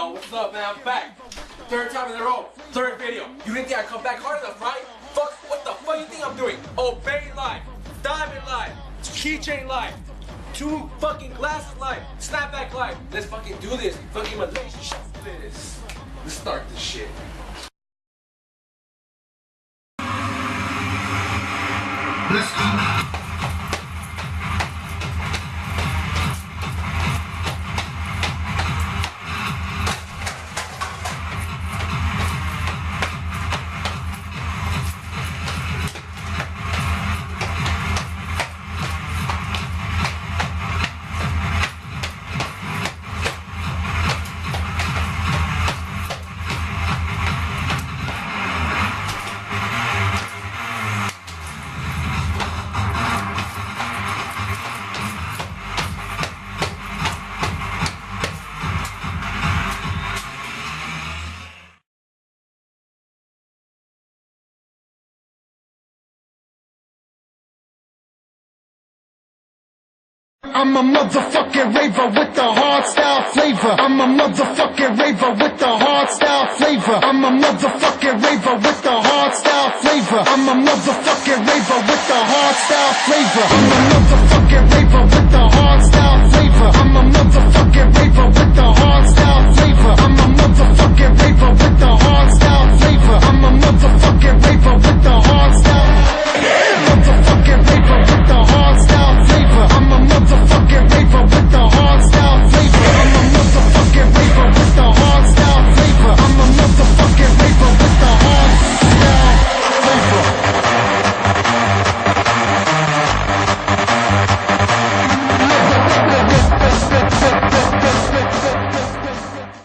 Yo, what's up, man? I'm back. Third time in a row. Third video. You didn't think I'd come back hard enough, right? Fuck, what the fuck you think I'm doing? Obey live. Diamond live. Keychain live. 2 fucking glasses live. Snapback live. Let's fucking do this. Fucking Malaysia shit. Let's start this shit. Let's go. I'm a motherfucking raver with the hard style flavor. I'm a motherfucking raver with the hard style flavor. I'm a motherfucking raver with the hard style flavor. I'm a motherfucking raver with the hard style flavor. I'm a motherfucking raver with the hard style flavor. I'm a motherfucking raver with the hard style flavor. I'm a motherfucking raver with the hard style